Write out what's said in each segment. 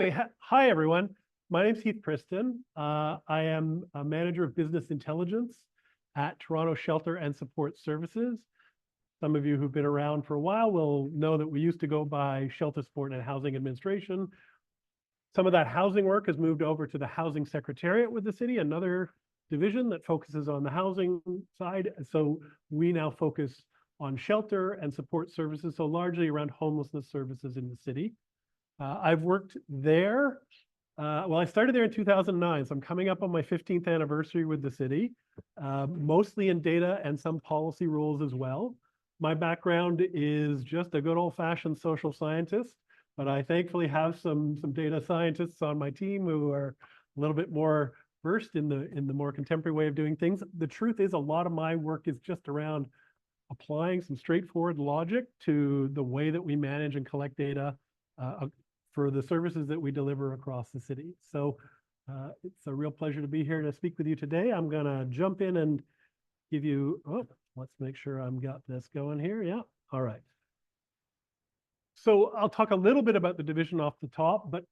Hi, everyone. My name's Heath Priston. I am a manager of business intelligence at Toronto Shelter and Support Services. Some of you who've been around for a while will know that we used to go by Shelter Support and Housing Administration. Some of that housing work has moved over to the Housing Secretariat with the city, another division that focuses on the housing side. So we now focus on shelter and support services, so largely around homelessness services in the city. I've worked there. I started there in 2009, so I'm coming up on my 15th anniversary with the city, mostly in data and some policy roles as well. My background is just a good old-fashioned social scientist, but I thankfully have some data scientists on my team who are a little bit more versed in the more contemporary way of doing things. The truth is, a lot of my work is just around applying some straightforward logic to the way that we manage and collect data for the services that we deliver across the city. So it's a real pleasure to be here to speak with you today. I'm gonna jump in and give you, let's make sure I've got this going here. Yeah, all right. So I'll talk a little bit about the division off the top, but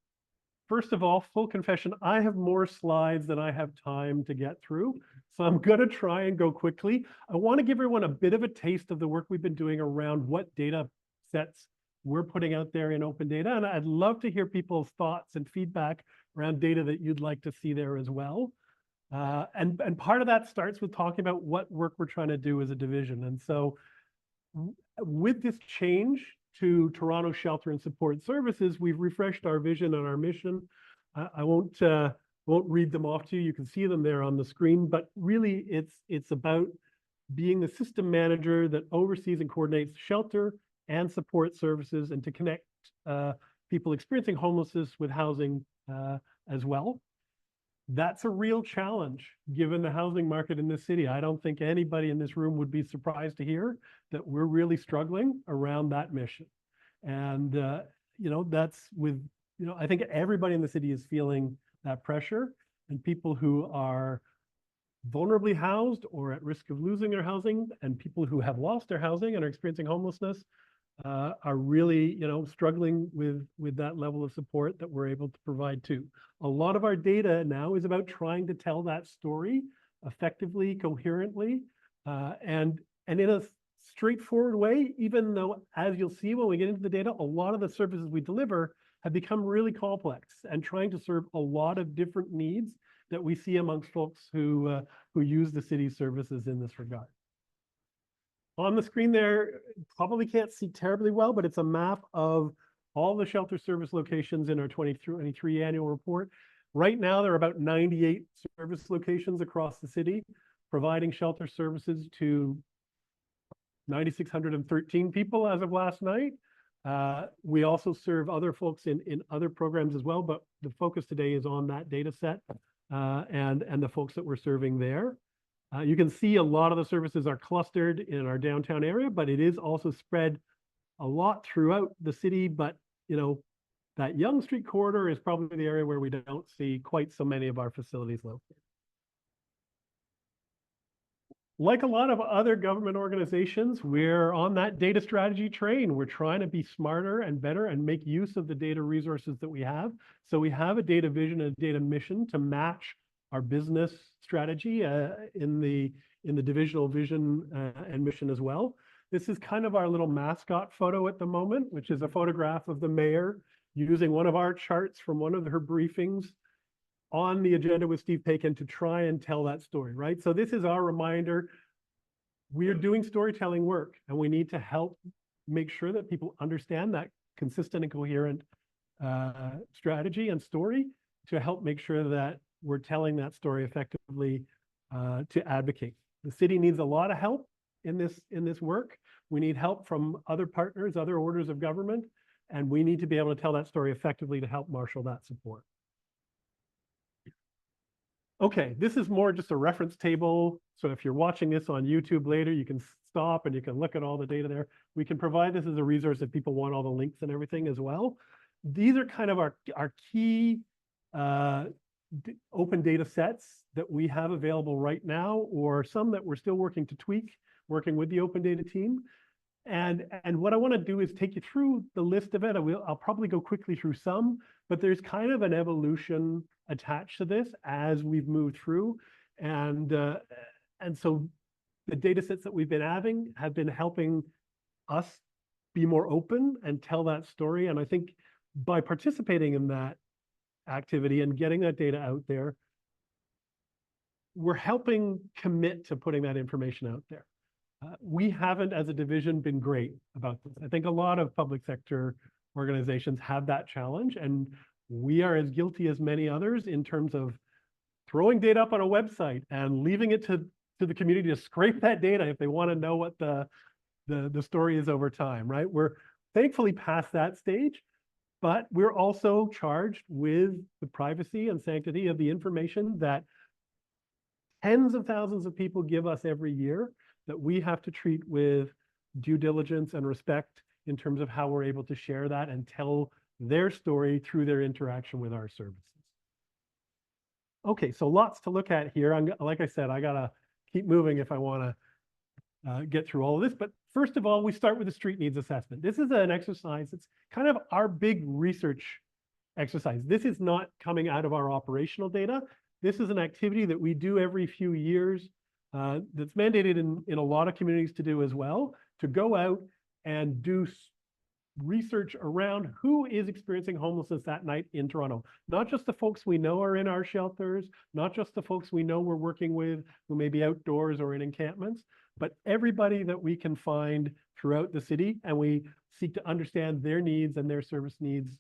first of all, full confession, I have more slides than I have time to get through. So I'm gonna try and go quickly. I wanna give everyone a bit of a taste of the work we've been doing around what data sets we're putting out there in open data. And I'd love to hear people's thoughts and feedback around data that you'd like to see there as well. And part of that starts with talking about what work we're trying to do as a division. And so with this change to Toronto Shelter and Support Services, we've refreshed our vision and our mission. I won't read them off to you. You can see them there on the screen, but really it's about being the system manager that oversees and coordinates shelter and support services, and to connect people experiencing homelessness with housing as well. That's a real challenge given the housing market in this city. I don't think anybody in this room would be surprised to hear that we're really struggling around that mission. And that's with, I think everybody in the city is feeling that pressure, and people who are vulnerably housed or at risk of losing their housing, and people who have lost their housing and are experiencing homelessness are really, struggling with that level of support that we're able to provide too. A lot of our data now is about trying to tell that story effectively, coherently, and in a straightforward way, even though, as you'll see when we get into the data, a lot of the services we deliver have become really complex and trying to serve a lot of different needs that we see amongst folks who use the city's services in this regard. On the screen there, probably can't see terribly well, but it's a map of all the shelter service locations in our 2023 annual report. Right now, there are about 98 service locations across the city, providing shelter services to 9,613 people as of last night. We also serve other folks in other programs as well, but the focus today is on that data set and the folks that we're serving there. You can see a lot of the services are clustered in our downtown area, but it is also spread a lot throughout the city. But, that Yonge Street corridor is probably the area where we don't see quite so many of our facilities located. Like a lot of other government organizations, we're on that data strategy train. We're trying to be smarter and better and make use of the data resources that we have. So we have a data vision and a data mission to match our business strategy in the divisional vision and mission as well. This is kind of our little mascot photo at the moment, which is a photograph of the mayor using one of our charts from one of her briefings on the agenda with Steve Paikin to try and tell that story, right? So this is our reminder. We are doing storytelling work, and we need to help make sure that people understand that consistent and coherent strategy and story to help make sure that we're telling that story effectively to advocate. The city needs a lot of help in this work. We need help from other partners, other orders of government, and we need to be able to tell that story effectively to help marshal that support. Okay, this is more just a reference table. So if you're watching this on YouTube later, you can stop and you can look at all the data there. We can provide this as a resource if people want all the links and everything as well. These are kind of our key open data sets that we have available right now, or some that we're still working to tweak, working with the open data team. And what I want to do is take you through the list of it. I'll probably go quickly through some, but there's kind of an evolution attached to this as we've moved through. And so the data sets that we've been having have been helping us be more open and tell that story. And I think by participating in that activity and getting that data out there, we're helping commit to putting that information out there. We haven't, as a division, been great about this. I think a lot of public sector organizations have that challenge, and we are as guilty as many others in terms of throwing data up on a website and leaving it to the community to scrape that data if they want to know what the story is over time, right? We're thankfully past that stage, but we're also charged with the privacy and sanctity of the information that tens of thousands of people give us every year, that we have to treat with due diligence and respect in terms of how we're able to share that and tell their story through their interaction with our services. Okay, so lots to look at here. Like I said, I gotta keep moving if I wanna get through all of this. But first of all, we start with the street needs assessment. This is an exercise. It's kind of our big research exercise. This is not coming out of our operational data. This is an activity that we do every few years that's mandated in a lot of communities to do as well, to go out and do research around who is experiencing homelessness that night in Toronto. Not just the folks we know are in our shelters, not just the folks we know we're working with who may be outdoors or in encampments, but everybody that we can find throughout the city, and we seek to understand their needs and their service needs.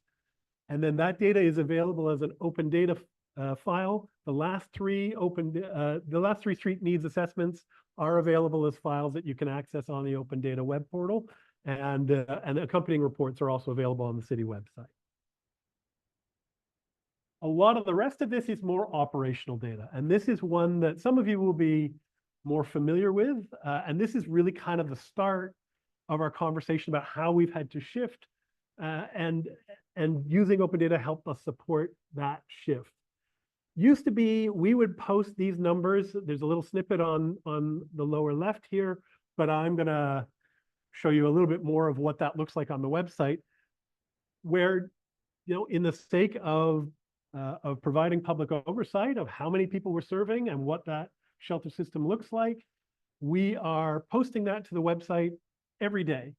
And then that data is available as an open data file. The last three street needs assessments are available as files that you can access on the open data web portal, and accompanying reports are also available on the city website. A lot of the rest of this is more operational data, and this is one that some of you will be more familiar with, and this is really kind of the start of our conversation about how we've had to shift, and using open data helped us support that shift. Used to be, we would post these numbers. There's a little snippet on the lower left here, but I'm gonna show you a little bit more of what that looks like on the website, where, you know, in the sake of providing public oversight of how many people we're serving and what that shelter system looks like, we are posting that to the website every day.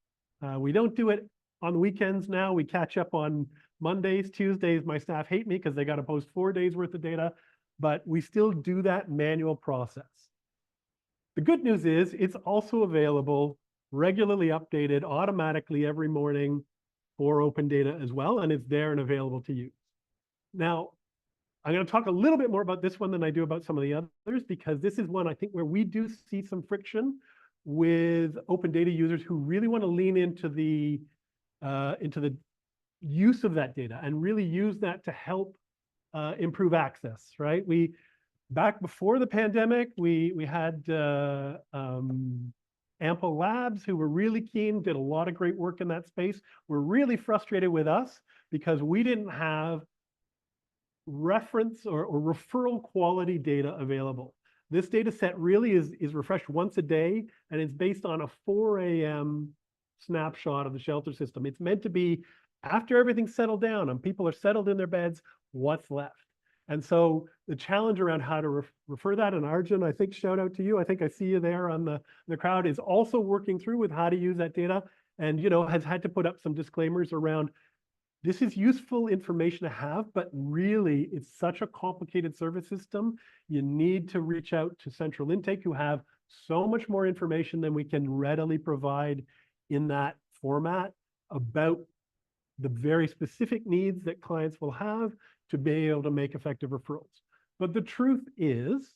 We don't do it on the weekends now. We catch up on Mondays, Tuesdays. My staff hate me because they got to post 4 days worth of data, but we still do that manual process. The good news is it's also available, regularly updated automatically every morning for open data as well, and it's there and available to use. Now, I'm going to talk a little bit more about this one than I do about some of the others, because this is one I think where we do see some friction with open data users who really want to lean into the use of that data and really use that to help improve access, right? Back before the pandemic, we had Ample Labs who were really keen, did a lot of great work in that space, were really frustrated with us because we didn't have reference or referral quality data available. This data set really is refreshed once a day, and it's based on a 4 a.m. snapshot of the shelter system. It's meant to be after everything's settled down and people are settled in their beds, what's left? And so the challenge around how to refer that, and Arjun, I think, shout out to you. I think I see you there on the crowd, is also working through with how to use that data, and, you know, has had to put up some disclaimers around this is useful information to have, but really it's such a complicated service system. You need to reach out to central intake, who have so much more information than we can readily provide in that format about the very specific needs that clients will have to be able to make effective referrals. But the truth is,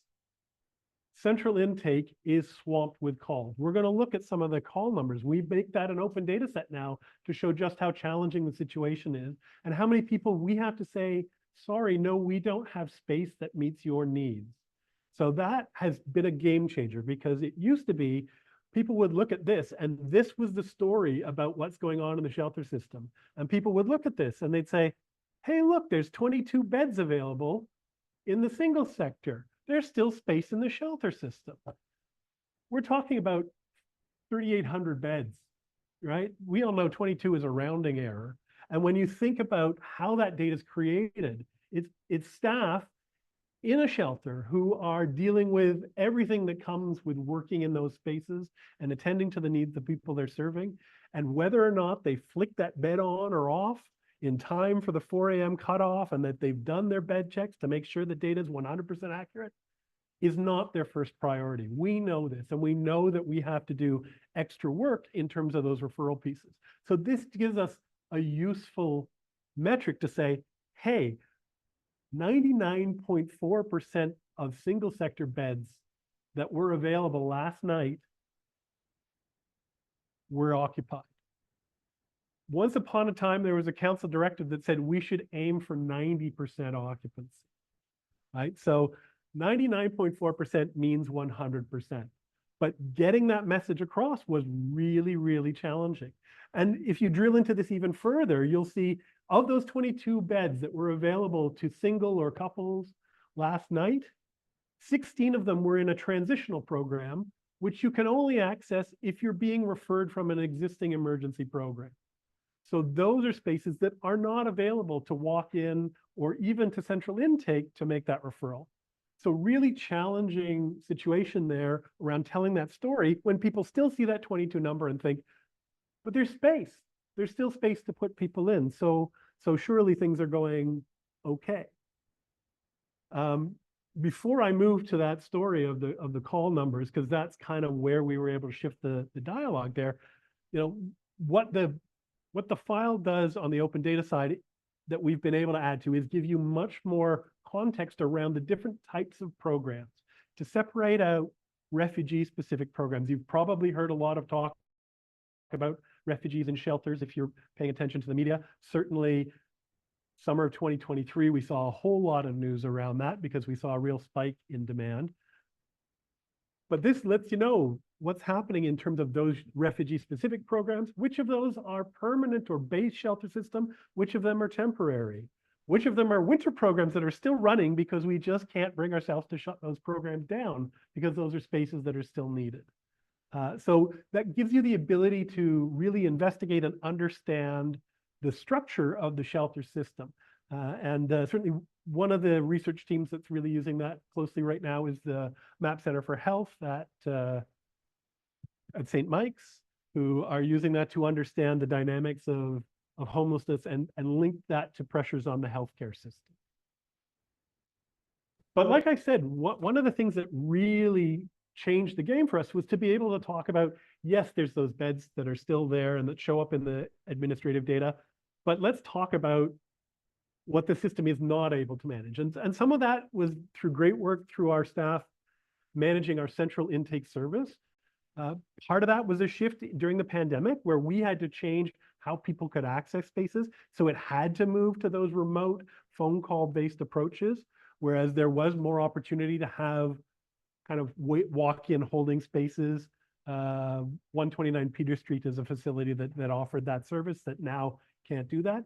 central intake is swamped with calls. We're going to look at some of the call numbers. We make that an open data set now to show just how challenging the situation is and how many people we have to say, sorry, no, we don't have space that meets your needs. So that has been a game changer, because it used to be people would look at this, and this was the story about what's going on in the shelter system. And people would look at this and they'd say, hey, look, there's 22 beds available in the single sector. There's still space in the shelter system. We're talking about 3,800 beds right? We all know 22 is a rounding error. And when you think about how that data is created, it's staff in a shelter who are dealing with everything that comes with working in those spaces and attending to the needs of people they're serving. And whether or not they flick that bed on or off in time for the 4 a.m. cutoff and that they've done their bed checks to make sure the data is 100% accurate is not their first priority. We know this, and we know that we have to do extra work in terms of those referral pieces. So this gives us a useful metric to say, hey, 99.4% of single sector beds that were available last night were occupied. Once upon a time, there was a council directive that said we should aim for 90% occupancy, right? So 99.4% means 100%. But getting that message across was really, really challenging. And if you drill into this even further, you'll see of those 22 beds that were available to single or couples last night, 16 of them were in a transitional program, which you can only access if you're being referred from an existing emergency program. So those are spaces that are not available to walk in or even to central intake to make that referral. So really challenging situation there around telling that story when people still see that 22 number and think, but there's space. There's still space to put people in. So surely things are going okay. Before I move to that story of the call numbers, because that's kind of where we were able to shift the dialogue there, you know, what the file does on the open data side that we've been able to add to is give you much more context around the different types of programs to separate out refugee-specific programs. You've probably heard a lot of talk about refugees in shelters if you're paying attention to the media. Certainly, summer of 2023, we saw a whole lot of news around that because we saw a real spike in demand. But this lets you know what's happening in terms of those refugee-specific programs, which of those are permanent or base shelter system, which of them are temporary, which of them are winter programs that are still running because we just can't bring ourselves to shut those programs down because those are spaces that are still needed. So that gives you the ability to really investigate and understand the structure of the shelter system. And certainly one of the research teams that's really using that closely right now is the MAP Center for Health at St. Mike's, who are using that to understand the dynamics of homelessness and link that to pressures on the healthcare system. But like I said, one of the things that really changed the game for us was to be able to talk about, yes, there's those beds that are still there and that show up in the administrative data, but let's talk about what the system is not able to manage. And some of that was through great work through our staff managing our central intake service. Part of that was a shift during the pandemic where we had to change how people could access spaces. So it had to move to those remote phone call based approaches, whereas there was more opportunity to have kind of walk-in holding spaces. 129 Peter Street is a facility that offered that service that now can't do that.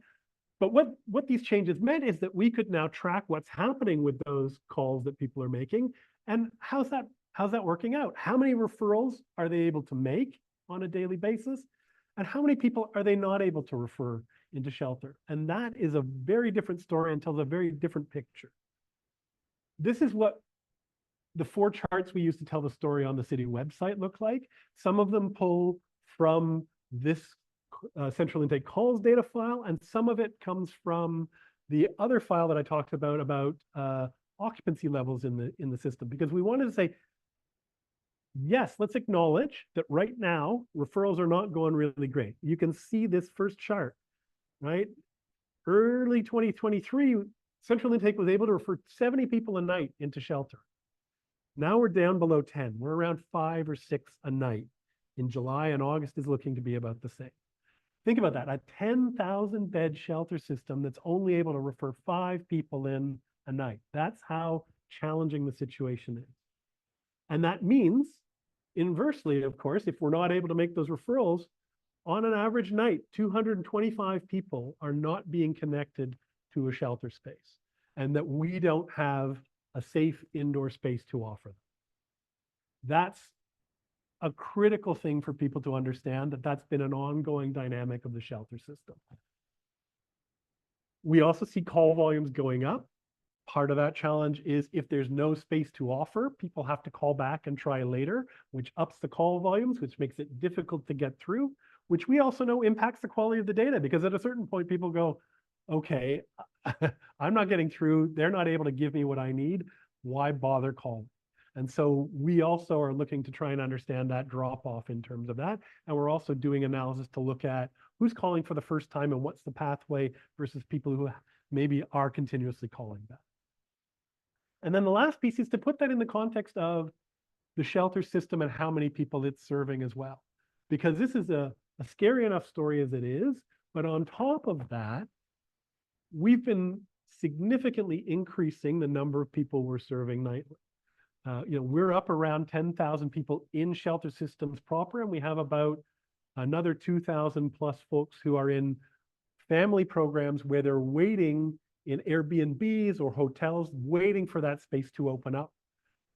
But what these changes meant is that we could now track what's happening with those calls that people are making and how's that working out? How many referrals are they able to make on a daily basis? And how many people are they not able to refer into shelter? And that is a very different story and tells a very different picture. This is what the 4 charts we use to tell the story on the city website look like. Some of them pull from this central intake calls data file, and some of it comes from the other file that I talked about occupancy levels in the system, because we wanted to say, yes, let's acknowledge that right now referrals are not going really great. You can see this first chart, right? Early 2023, central intake was able to refer 70 people a night into shelter. Now we're down below 10. We're around 5 or 6 a night. In July and August is looking to be about the same. Think about that, a 10,000 bed shelter system that's only able to refer 5 people in a night. That's how challenging the situation is. And that means, inversely, of course, if we're not able to make those referrals, on an average night, 225 people are not being connected to a shelter space, and that we don't have a safe indoor space to offer them. That's a critical thing for people to understand, that that's been an ongoing dynamic of the shelter system. We also see call volumes going up. Part of that challenge is if there's no space to offer, people have to call back and try later, which ups the call volumes, which makes it difficult to get through, which we also know impacts the quality of the data, because at a certain point, people go, okay, I'm not getting through. They're not able to give me what I need. Why bother calling? And so we also are looking to try and understand that drop off in terms of that. And we're also doing analysis to look at who's calling for the first time and what's the pathway versus people who maybe are continuously calling back. And then the last piece is to put that in the context of the shelter system and how many people it's serving as well. Because this is a scary enough story as it is, but on top of that, we've been significantly increasing the number of people we're serving nightly. We're up around 10,000 people in shelter systems proper, and we have about another 2,000 plus folks who are in family programs where they're waiting in Airbnbs or hotels, waiting for that space to open up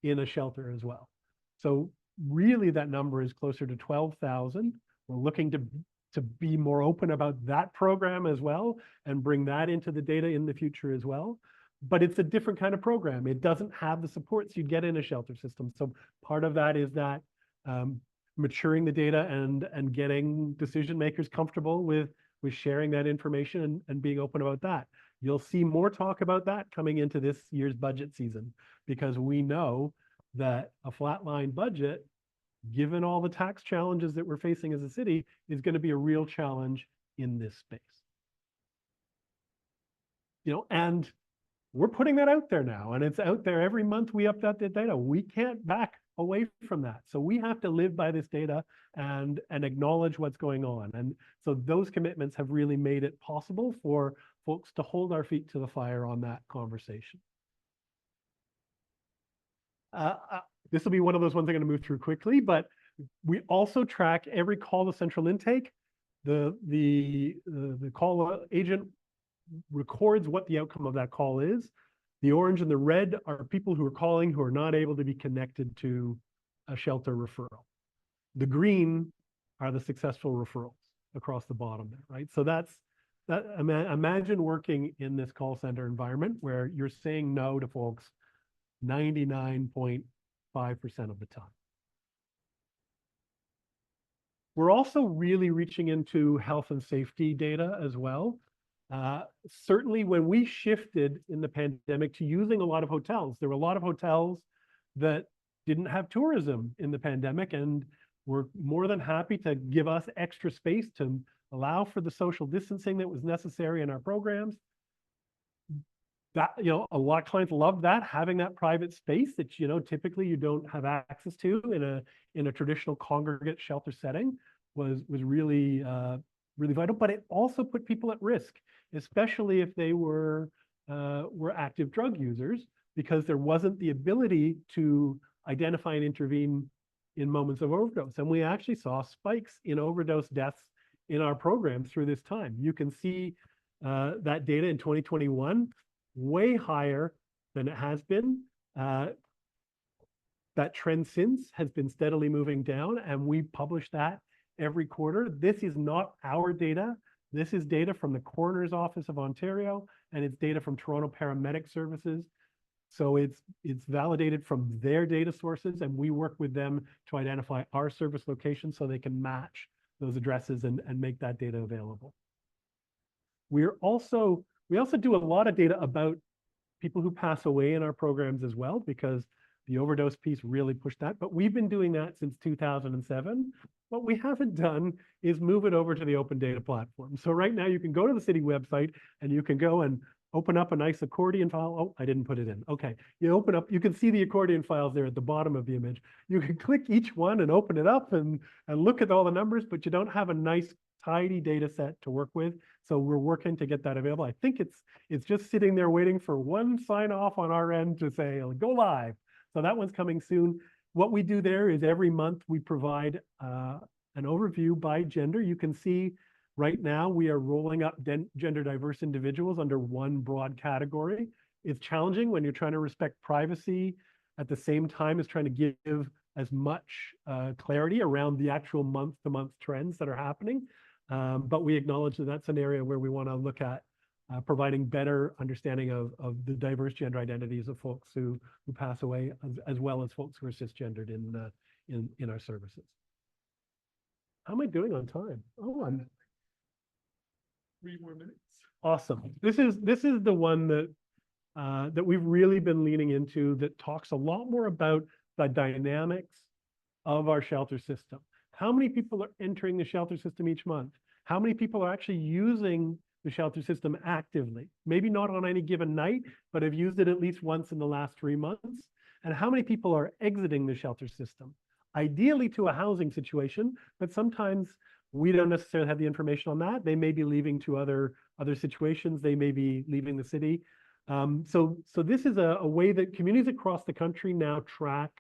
in a shelter as well. So really that number is closer to 12,000. We're looking to be more open about that program as well and bring that into the data in the future as well. But it's a different kind of program. It doesn't have the supports you'd get in a shelter system. So part of that is that maturing the data and getting decision makers comfortable with sharing that information and being open about that. You'll see more talk about that coming into this year's budget season, because we know that a flatline budget, given all the tax challenges that we're facing as a city, is going to be a real challenge in this space. And we're putting that out there now, and it's out there every month. We update the data. We can't back away from that. So we have to live by this data and acknowledge what's going on. And so those commitments have really made it possible for folks to hold our feet to the fire on that conversation. This will be one of those ones I'm going to move through quickly, but we also track every call to central intake. The call agent records what the outcome of that call is. The orange and the red are people who are calling who are not able to be connected to a shelter referral. The green are the successful referrals across the bottom there, right? So imagine working in this call center environment where you're saying no to folks 99.5% of the time. We're also really reaching into health and safety data as well. Certainly when we shifted in the pandemic to using a lot of hotels, there were a lot of hotels that didn't have tourism in the pandemic, and were more than happy to give us extra space to allow for the social distancing that was necessary in our programs. That, a lot of clients love that, having that private space that, typically you don't have access to in a traditional congregate shelter setting was really, really vital. But it also put people at risk, especially if they were active drug users, because there wasn't the ability to identify and intervene in moments of overdose. And we actually saw spikes in overdose deaths in our program through this time. You can see that data in 2021, way higher than it has been. That trend since has been steadily moving down, and we publish that every quarter. This is not our data. This is data from the Coroner's Office of Ontario, and it's data from Toronto Paramedic Services. So it's validated from their data sources, and we work with them to identify our service locations so they can match those addresses and make that data available. We also do a lot of data about people who pass away in our programs as well, because the overdose piece really pushed that. But we've been doing that since 2007. What we haven't done is move it over to the open data platform. So right now you can go to the city website and you can go and open up a nice accordion file. Oh, I didn't put it in. Okay, you open up, you can see the accordion files there at the bottom of the image. You can click each one and open it up and look at all the numbers, but you don't have a nice tidy data set to work with. So we're working to get that available. I think it's just sitting there waiting for one sign off on our end to say, go live. So that one's coming soon. What we do there is every month we provide an overview by gender. You can see right now we are rolling up gender diverse individuals under one broad category. It's challenging when you're trying to respect privacy at the same time as trying to give as much clarity around the actual month-to-month trends that are happening. But we acknowledge that that's an area where we want to look at providing better understanding of the diverse gender identities of folks who pass away, as well as folks who are cisgendered in our services. How am I doing on time? Oh, I'm 3 more minutes. awesome. This is the one that we've really been leaning into, that talks a lot more about the dynamics of our shelter system. How many people are entering the shelter system each month? How many people are actually using the shelter system actively? Maybe not on any given night, but have used it at least once in the last 3 months. And how many people are exiting the shelter system? Ideally to a housing situation, but sometimes we don't necessarily have the information on that. They may be leaving to other situations. They may be leaving the city. So this is a way that communities across the country now track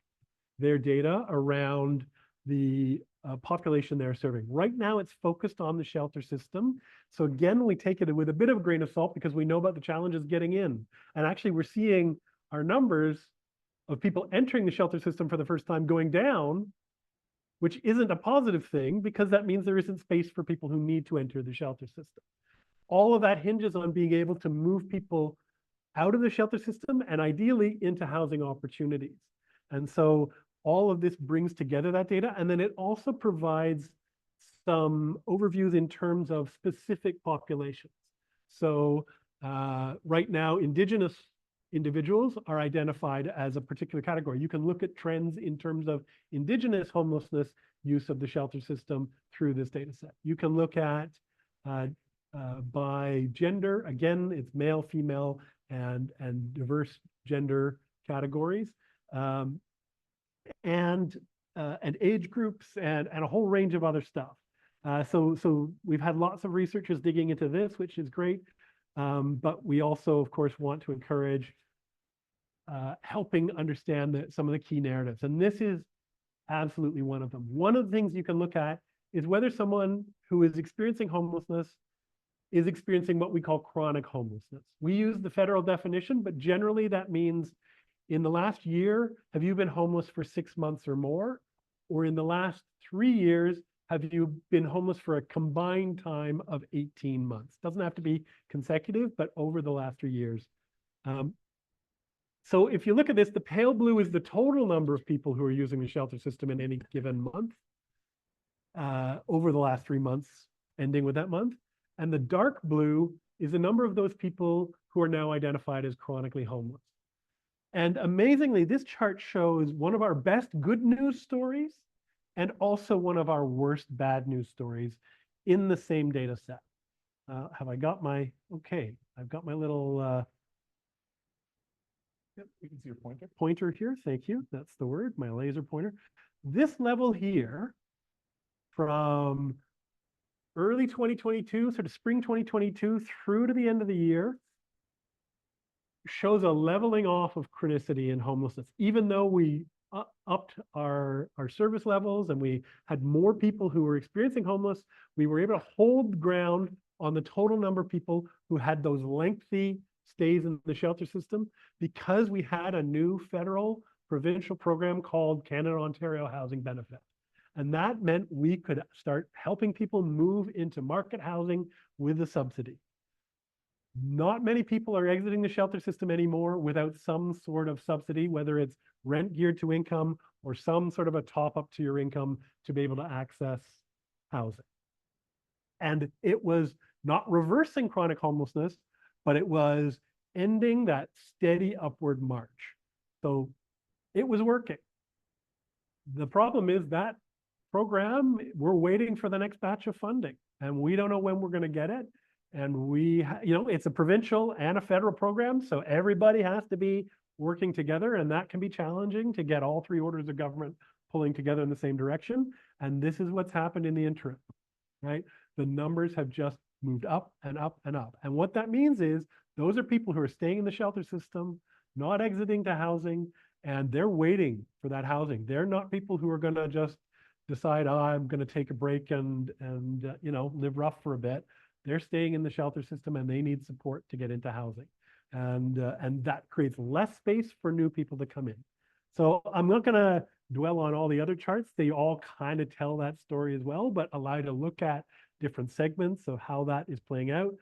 their data around the population they're serving. Right now, it's focused on the shelter system. So again, we take it with a bit of a grain of salt because we know about the challenges getting in. And actually, we're seeing our numbers of people entering the shelter system for the first time going down, which isn't a positive thing, because that means there isn't space for people who need to enter the shelter system. All of that hinges on being able to move people out of the shelter system and ideally into housing opportunities. And so all of this brings together that data. And then it also provides some overviews in terms of specific populations. So right now, Indigenous individuals are identified as a particular category. You can look at trends in terms of Indigenous homelessness use of the shelter system through this data set. You can look at by gender. Again, it's male, female, and diverse gender categories, and age groups, and a whole range of other stuff. So we've had lots of researchers digging into this, which is great. But we also, of course, want to encourage helping understand some of the key narratives. And this is absolutely one of them. One of the things you can look at is whether someone who is experiencing homelessness is experiencing what we call chronic homelessness. We use the federal definition, but generally that means in the last year, have you been homeless for 6 months or more? Or in the last 3 years, have you been homeless for a combined time of 18 months? Doesn't have to be consecutive, but over the last 3 years. So if you look at this, the pale blue is the total number of people who are using the shelter system in any given month over the last 3 months, ending with that month. And the dark blue is the number of those people who are now identified as chronically homeless. And amazingly, this chart shows one of our best good news stories and also one of our worst bad news stories in the same data set. Have I got my, okay, I've got my little Yep, we can see your pointer. Pointer here, thank you, that's the word, my laser pointer. This level here from early 2022, sort of spring 2022 through to the end of the year, shows a leveling off of chronicity and homelessness. Even though we upped our service levels and we had more people who were experiencing homeless, we were able to hold ground on the total number of people who had those lengthy stays in the shelter system, because we had a new federal provincial program called Canada-Ontario Housing Benefit. And that meant we could start helping people move into market housing with a subsidy. Not many people are exiting the shelter system anymore without some sort of subsidy, whether it's rent geared to income or some sort of a top up to your income to be able to access housing. And it was not reversing chronic homelessness, but it was ending that steady upward march. So it was working. The problem is that program, we're waiting for the next batch of funding, and we don't know when we're going to get it. And we, it's a provincial and a federal program, so everybody has to be working together, and that can be challenging to get all 3 orders of government pulling together in the same direction. And this is what's happened in the interim, right? The numbers have just moved up and up and up. And what that means is those are people who are staying in the shelter system, not exiting to housing, and they're waiting for that housing. They're not people who are going to just decide, oh, I'm going to take a break and live rough for a bit. They're staying in the shelter system and they need support to get into housing. And that creates less space for new people to come in. So I'm not going to dwell on all the other charts. They all kind of tell that story as well, but allow you to look at different segments of how that is playing out.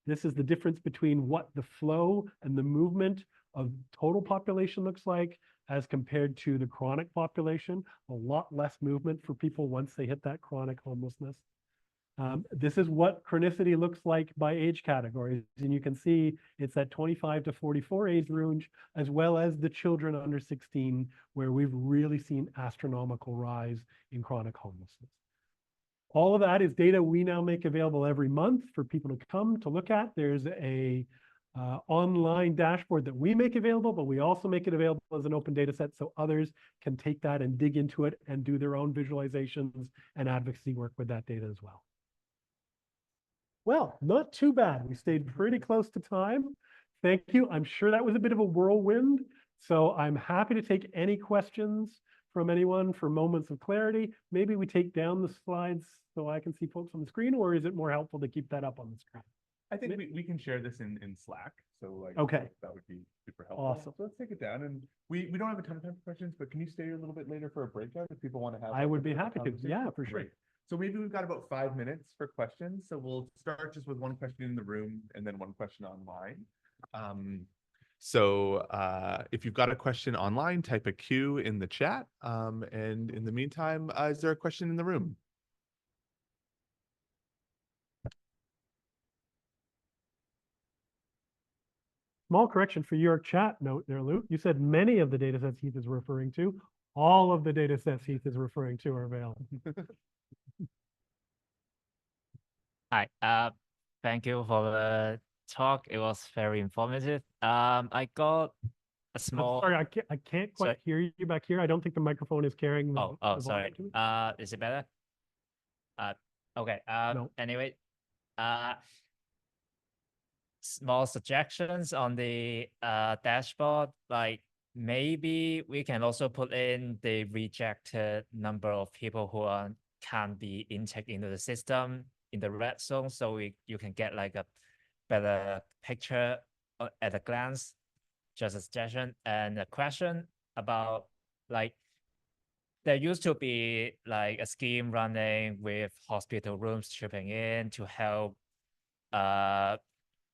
This is the difference between what the flow and the movement of total population looks like as compared to the chronic population. A lot less movement for people once they hit that chronic homelessness. This is what chronicity looks like by age categories. And you can see it's that 25 to 44 age range, as well as the children under 16, where we've really seen astronomical rise in chronic homelessness. All of that is data we now make available every month for people to come to look at. There's a online dashboard that we make available, but we also make it available as an open data set so others can take that and dig into it and do their own visualizations and advocacy work with that data as well. Well, not too bad. We stayed pretty close to time. Thank you. I'm sure that was a bit of a whirlwind. So I'm happy to take any questions from anyone for moments of clarity. Maybe we take down the slides so I can see folks on the screen, or is it more helpful to keep that up on the screen? I think we can share this in Slack. So like, okay, that would be super helpful. Awesome. So let's take it down, and we don't have a ton of time for questions, but can you stay a little bit later for a breakout if people want to have? I would be happy to. Yeah, for sure. Great. So maybe we've got about 5 minutes for questions. So we'll start just with one question in the room and then one question online. If you've got a question online, type a Q in the chat. And in the meantime, is there a question in the room? Small correction for your chat note there, Luke. You said many of the data sets Heath is referring to. All of the data sets Heath is referring to are available. Hi, thank you for the talk. It was very informative. I got a small. I'm sorry, I can't quite hear you back here. I don't think the microphone is carrying the. Oh, sorry. Is it better? Okay. No. Anyway, small suggestions on the dashboard. Like maybe we can also put in the rejected number of people who can't be intaken into the system in the red zone, so you can get like a better picture at a glance. Just a suggestion. And a question about, like, there used to be like a scheme running with hospital rooms chipping in to help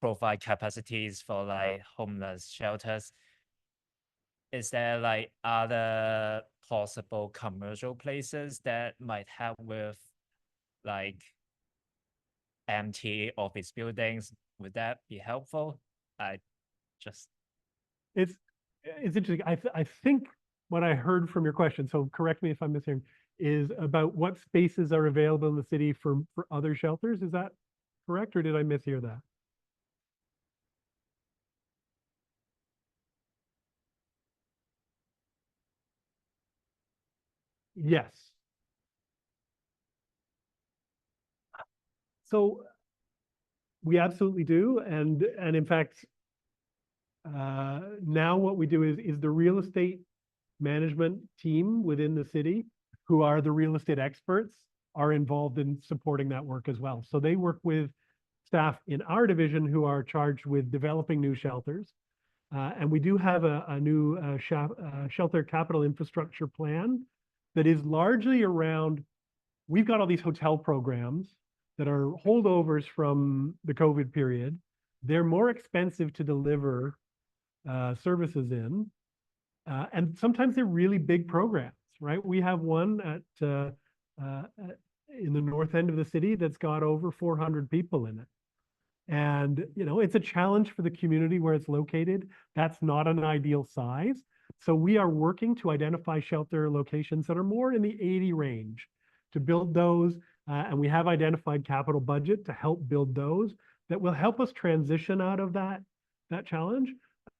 provide capacities for like homeless shelters. Is there like other possible commercial places that might help with like empty office buildings? Would that be helpful? It's interesting. I think what I heard from your question, so correct me if I'm mishearing, is about what spaces are available in the city for other shelters. Is that correct, or did I mishear that? Yes. So we absolutely do, and in fact, now what we do is the real estate management team within the city, who are the real estate experts, are involved in supporting that work as well. So they work with staff in our division who are charged with developing new shelters. And we do have a new shelter capital infrastructure plan that is largely around, we've got all these hotel programs that are holdovers from the COVID period. They're more expensive to deliver services in. And sometimes they're really big programs, right? We have one in the north end of the city that's got over 400 people in it. And, you know, it's a challenge for the community where it's located. That's not an ideal size. So we are working to identify shelter locations that are more in the 80 range to build those. And we have identified capital budget to help build those that will help us transition out of that challenge.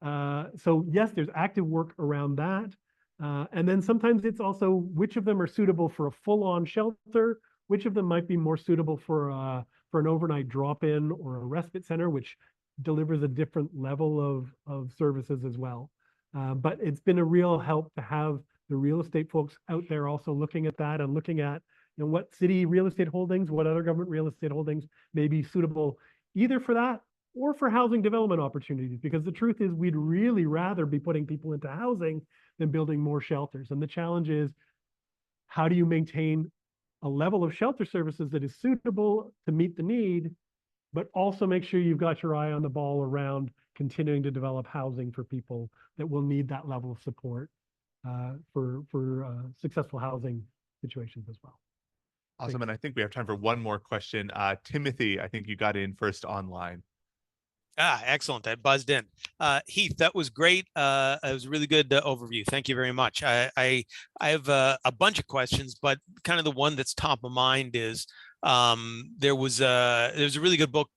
So yes, there's active work around that. And then sometimes it's also which of them are suitable for a full-on shelter, which of them might be more suitable for an overnight drop-in or a respite center, which delivers a different level of services as well. But it's been a real help to have the real estate folks out there also looking at that and looking at, you know, what city real estate holdings, what other government real estate holdings may be suitable either for that or for housing development opportunities, because the truth is we'd really rather be putting people into housing than building more shelters. And the challenge is, how do you maintain a level of shelter services that is suitable to meet the need, but also make sure you've got your eye on the ball around continuing to develop housing for people that will need that level of support for successful housing situations as well. Awesome. And I think we have time for one more question. Timothy, I think you got in first online. Excellent. I buzzed in. Heath, that was great. It was a really good overview. Thank you very much. I have a bunch of questions, but kind of the one that's top of mind is there was a really good book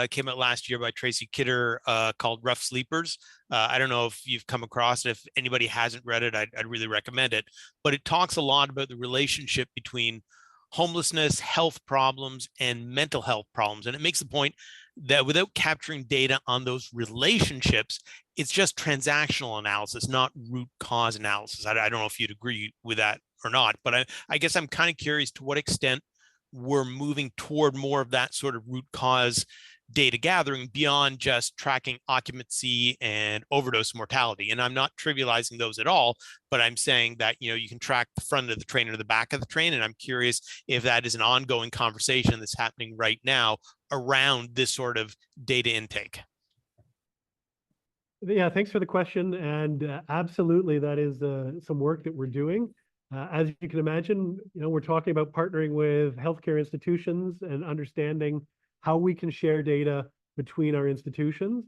came out last year by Tracy Kidder called Rough Sleepers. I don't know if you've come across it. If anybody hasn't read it, I'd really recommend it. But it talks a lot about the relationship between homelessness, health problems, and mental health problems. And it makes the point that without capturing data on those relationships, it's just transactional analysis, not root cause analysis. I don't know if you'd agree with that or not, but I guess I'm kind of curious to what extent we're moving toward more of that sort of root cause data gathering beyond just tracking occupancy and overdose mortality. And I'm not trivializing those at all, but I'm saying that, you know, you can track the front of the train or the back of the train. And I'm curious if that is an ongoing conversation that's happening right now around this sort of data intake. Yeah, thanks for the question. And absolutely, that is some work that we're doing. As you can imagine, you know, we're talking about partnering with healthcare institutions and understanding how we can share data between our institutions.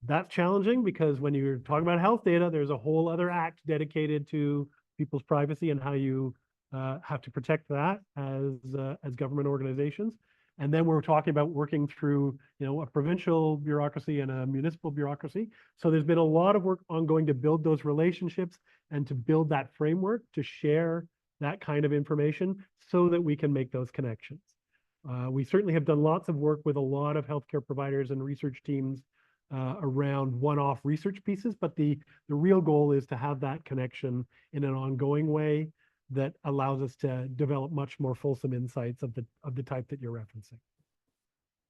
That's challenging because when you're talking about health data, there's a whole other act dedicated to people's privacy and how you have to protect that as government organizations. And then we're talking about working through, you know, a provincial bureaucracy and a municipal bureaucracy. So there's been a lot of work ongoing to build those relationships and to build that framework to share that kind of information so that we can make those connections. We certainly have done lots of work with a lot of healthcare providers and research teams around one-off research pieces, but the real goal is to have that connection in an ongoing way that allows us to develop much more fulsome insights of the type that you're referencing.